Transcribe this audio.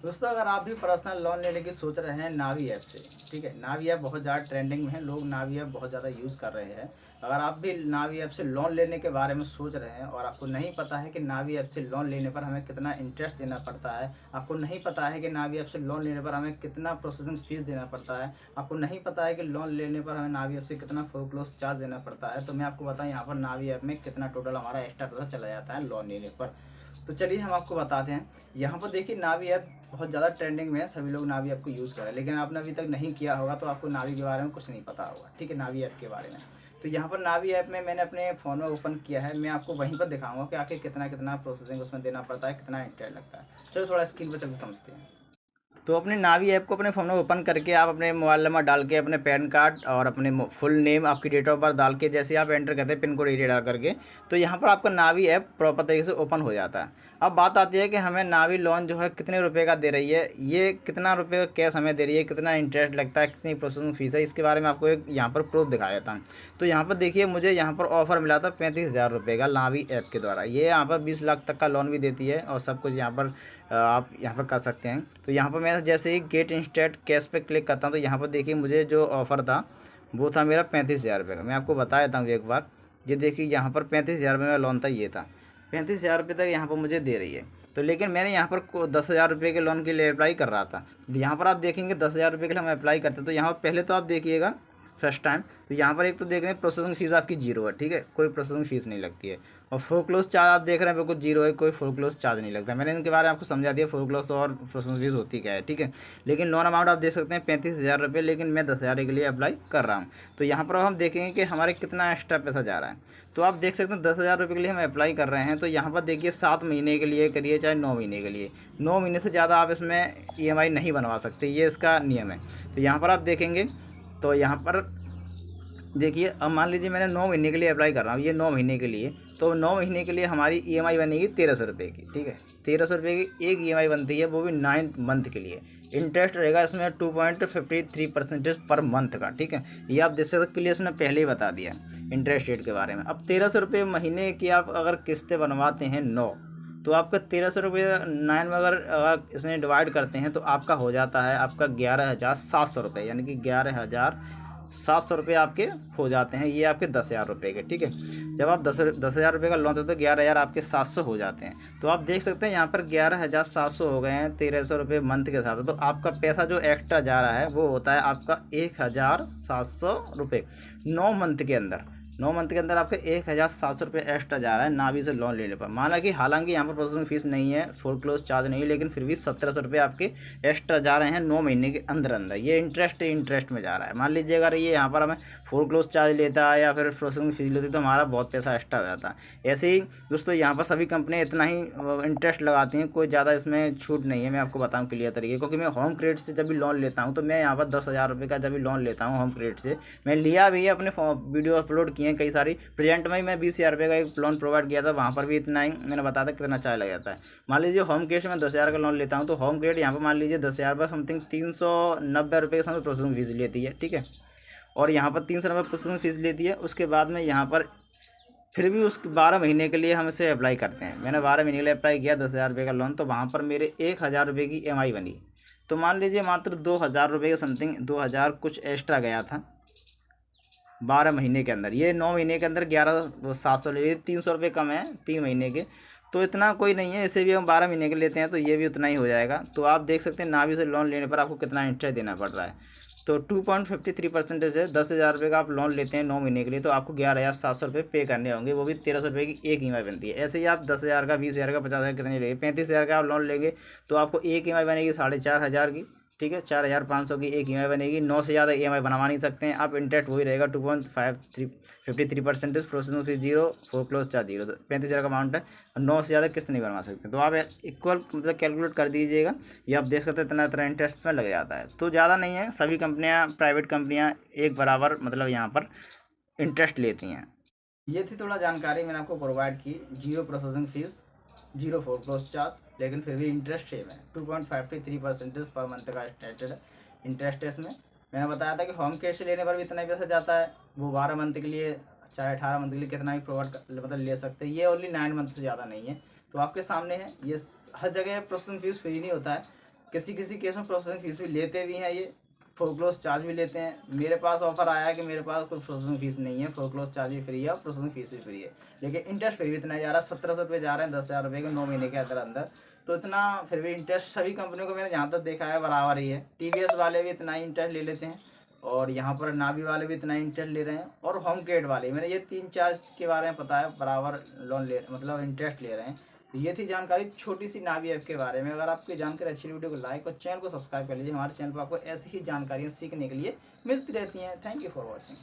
दोस्तों अगर आप भी पर्सनल लोन लेने की सोच रहे हैं नावी ऐप से, ठीक है, नावी ऐप बहुत ज़्यादा ट्रेंडिंग में है, लोग नावी ऐप बहुत ज़्यादा यूज़ कर रहे हैं। अगर आप भी नावी ऐप से लोन लेने के बारे में सोच रहे हैं और आपको नहीं पता है कि नावी ऐप से लोन लेने पर हमें कितना इंटरेस्ट देना पड़ता है, आपको नहीं पता है कि नावी ऐप से लोन लेने पर हमें कितना प्रोसेसिंग फ़ीस देना पड़ता है, आपको नहीं पता है कि लोन लेने पर हमें नावी ऐप से कितना फोरक्लोज चार्ज देना पड़ता है, तो मैं आपको बताऊँ यहाँ पर नावी ऐप में कितना टोटल हमारा एक्स्ट्रा पैसा चला जाता है लोन लेने पर। तो चलिए हम आपको बताते हैं। यहाँ पर देखिए नावी ऐप बहुत ज़्यादा ट्रेंडिंग में है, सभी लोग नावी ऐप को यूज़ कर रहे हैं, लेकिन आपने अभी तक नहीं किया होगा तो आपको नावी के बारे में कुछ नहीं पता होगा, ठीक है, नावी ऐप के बारे में। तो यहाँ पर नावी ऐप में मैंने अपने फ़ोन में ओपन किया है, मैं आपको वहीं पर दिखाऊंगा कि आखिर कितना कितना प्रोसेसिंग उसमें देना पड़ता है, कितना इंटरेस्ट लगता है। चलो थोड़ा स्क्रीन पर चल के समझते हैं। तो अपने नावी ऐप को अपने फ़ोन में ओपन करके आप अपने मोबाइल नंबर डाल के अपने पैन कार्ड और अपने फुल नेम, आपकी डेट ऑफ बर्थ डाल के जैसे आप एंटर करते हैं पिन कोड एरिया डाल करके, तो यहाँ पर आपका नावी ऐप प्रॉपर तरीके से ओपन हो जाता है। अब बात आती है कि हमें नावी लोन जो है कितने रुपए का दे रही है, ये कितना रुपए का कैश हमें दे रही है, कितना इंटरेस्ट लगता है, कितनी प्रोसेसिंग फ़ीस है, इसके बारे में आपको एक यहाँ पर प्रूफ दिखा देता हूँ। तो यहाँ पर देखिए मुझे यहाँ पर ऑफ़र मिला था 35,000 रुपये का नावी ऐप के द्वारा। ये यहाँ पर 20 लाख तक का लोन भी देती है और सब कुछ यहाँ पर आप यहाँ पर कर सकते हैं। तो यहाँ पर मैं जैसे ही गेट इंस्टेंट कैश पे क्लिक करता हूँ तो यहाँ पर देखिए मुझे जो ऑफ़र था वो था मेरा 35,000 रुपये का। मैं आपको बता देता हूँ एक बार। ये देखिए यहाँ पर 35,000 रुपये का लोन था, ये था 35,000 रुपये तक यहाँ पर मुझे दे रही है। तो लेकिन मैंने यहाँ पर 10,000 रुपये के लोन के लिए अप्लाई कर रहा था। तो यहाँ पर आप देखेंगे 10,000 रुपये के लिए हम अप्लाई करते, तो यहाँ पर पहले तो आप देखिएगा फर्स्ट टाइम, तो यहाँ पर एक तो देख रहे हैं प्रोसेसिंग फ़ीस आपकी जीरो है, ठीक है, कोई प्रोसेसिंग फ़ीस नहीं लगती है। और फोरक्लोज चार्ज आप देख रहे हैं बिल्कुल जीरो है, कोई फोरक्लोज चार्ज नहीं लगता। मैंने इनके बारे में आपको समझा दिया फोरक्लोज और प्रोसेसिंग फीस होती क्या है, ठीक है। लेकिन लोन अमाउंट आप देख सकते हैं 35,000 रुपये, लेकिन मैं 10,000 के लिए अप्लाई कर रहा हूँ। तो यहाँ पर हम देखेंगे कि हमारे कितना एक्स्ट्रा पैसा जा रहा है। तो आप देख सकते हैं 10,000 रुपये के लिए हम अप्लाई कर रहे हैं। तो यहाँ पर देखिए 7 महीने के लिए करिए चाहे 9 महीने के लिए, 9 महीने से ज़्यादा आप इसमें EMI नहीं बनवा सकते, ये इसका नियम है। तो यहाँ पर आप देखेंगे, तो यहाँ पर देखिए अब मान लीजिए मैंने 9 महीने के लिए अप्लाई कर रहा हूँ, ये 9 महीने के लिए, तो 9 महीने के लिए हमारी EMI बनेगी 1,300 रुपये की, ठीक है। 1,300 रुपये की एक EMI बनती है, वो भी 9 मंथ के लिए। इंटरेस्ट रहेगा इसमें 2.53% पर मंथ का, ठीक है। ये आप देख सकते हो, क्लियर उसने पहले ही बता दिया इंटरेस्ट रेट के बारे में। अब 1,300 रुपये महीने की आप अगर किस्तें बनवाते हैं 9, तो आपका 1,300 रुपये 9 में अगर इसमें डिवाइड करते हैं तो आपका हो जाता है आपका 11,700 रुपये, यानी कि 11,700 रुपये आपके हो जाते हैं। ये आपके 10,000 रुपये के, ठीक है। जब आप 10,000 रुपये का लोन देते हो तो 11,000 आपके 700 हो जाते हैं। तो आप देख सकते हैं यहाँ पर 11,700 हो गए हैं 1,300 रुपये मंथ के हिसाब से। तो आपका पैसा जो एक्स्ट्रा जा रहा है वो होता है आपका 1,700 रुपये 9 मंथ के अंदर। 9 मंथ के अंदर आपके 1,700 रुपये एक्स्ट्रा जा रहा है नावी से लोन लेने पर। माना कि हालांकि यहाँ पर प्रोसेसिंग फीस नहीं है, फोरक्लोज चार्ज नहीं है, लेकिन फिर भी 1,700 रुपये आपके एक्स्ट्रा जा रहे हैं 9 महीने के अंदर अंदर। ये इंटरेस्ट में जा रहा है। मान लीजिए अगर ये यहाँ पर हमें फोरक्लोज चार्ज लेता है या फिर प्रोसेसिंग फीस लेती तो हमारा बहुत पैसा एक्स्ट्रा हो जाता है। ऐसे ही दोस्तों यहाँ पर सभी कंपनियाँ इतना ही इंटरेस्ट लगाती हैं, कोई ज़्यादा इसमें छूट नहीं है। मैं आपको बताऊँ क्लियर तरीके, क्योंकि मैं होम क्रेडिट से जब भी लोन लेता हूँ तो मैं यहाँ पर 10,000 रुपये का जब भी लोन लेता हूँ होम क्रेडिट से, मैं लिया भी है, अपने वीडियो अपलोड किए हैं कई सारी। प्रेजेंट में ही मैं 20,000 रुपये का एक लोन प्रोवाइड किया था, वहाँ पर भी इतना ही मैंने बताया था कितना चार्ज लग जाता है। मान लीजिए होम क्रेडिट में 10,000 का लोन लेता हूँ तो होम क्रेडिट यहाँ पर मान लीजिए 10,000 पर समथिंग 390 रुपये के समथिंग प्रोसेसिंग फीस लेती है, ठीक है। और यहाँ पर 390 प्रोसेसिंग फीस लेती है। उसके बाद में यहाँ पर फिर भी उस 12 महीने के लिए हम इसे अप्लाई करते हैं। मैंने 12 महीने के लिए अप्लाई किया 10,000 रुपये का लोन, तो वहाँ पर मेरे 1,000 रुपये की EMI बनी। तो मान लीजिए मात्र 2,000 रुपये के समथिंग 2,000 कुछ एक्स्ट्रा गया था 12 महीने के अंदर। ये 9 महीने के अंदर 11,700 ले लिए, 300 रुपये कम है 3 महीने के, तो इतना कोई नहीं है। इसे भी हम 12 महीने के लेते हैं तो ये भी उतना ही हो जाएगा। तो आप देख सकते हैं नावी से लोन लेने पर आपको कितना इंटरेस्ट देना पड़ रहा है। तो 2.53% है। 10,000 रुपये का आप लोन लेते हैं 9 महीने के लिए तो आपको 11,700 रुपये पे करने होंगे, वो भी 1,300 रुपये की एक EMI बनती है। ऐसे ही आप 10,000 का, 20,000 का, 50,000 कितने लेंगे, 35,000 का आप लोन लेंगे तो आपको एक EMI बनेगी 4,500 की, ठीक है। 4,500 की एक EMI बनेगी। 9 से ज़्यादा EMI बनवा नहीं सकते हैं आप। इंटरेस्ट वही रहेगा 2.53% processing fees zero, foreclose charge zero. 35,000 का अमाउंट है और 9 से ज़्यादा किस्त नहीं बनवा सकते। तो आप इक्वल मतलब कैलकुलेट कर दीजिएगा, ये आप देख सकते हैं इतना इतना इंटरेस्ट में लग जाता है। तो ज़्यादा नहीं है, सभी कंपनियाँ, प्राइवेट कंपनियाँ एक बराबर मतलब यहाँ पर इंटरेस्ट लेती हैं। ये थी थोड़ा जानकारी मैंने आपको प्रोवाइड की। Zero processing fees, zero foreclose charge, लेकिन फिर भी इंटरेस्ट सेम है 2.53% पर मंथ का स्टेटेड इंटरेस्ट है इसमें। मैंने बताया था कि होम कैश से लेने पर भी इतना ही पैसा जाता है, वो 12 मंथ के लिए चाहे 18 मंथ के लिए कितना भी प्रोवाइड मतलब ले सकते हैं। ये ओनली 9 मंथ से ज़्यादा नहीं है। तो आपके सामने है, ये हर जगह प्रोसेसिंग फीस फ्री नहीं होता है। किसी किसी केस में प्रोसेसिंग फीस भी लेते भी हैं, ये फोरक्लोज चार्ज भी लेते हैं। मेरे पास ऑफर आया है कि मेरे पास कोई प्रोसेसिंग फीस नहीं है, फोरक्लोज चार्ज भी फ्री है और प्रोसेसिंग फीस भी फ्री है, लेकिन इंटरेस्ट फिर भी इतना जा रहा है, 1700 रुपये जा रहे हैं 10,000 रुपये के 9 महीने के अंदर अंदर। तो इतना फिर भी इंटरेस्ट सभी कंपनियों को मैंने जहाँ तक देखा है बराबर ही है। टीवीएस वाले भी इतना ही इंटरेस्ट ले लेते हैं और यहाँ पर नावी वाले भी इतना ही इंटरेस्ट ले रहे हैं और होम क्रेडिट वाले, मैंने ये 3-4 के बारे में पता है, बराबर लोन ले मतलब इंटरेस्ट ले रहे हैं। तो ये थी जानकारी छोटी सी नावी ऐप के बारे में। अगर आपकी जानकारी अच्छी, वीडियो को लाइक और चैनल को सब्सक्राइब कर लीजिए। हमारे चैनल पर आपको ऐसी ही जानकारियाँ सीखने के लिए मिलती रहती हैं। Thank you for watching.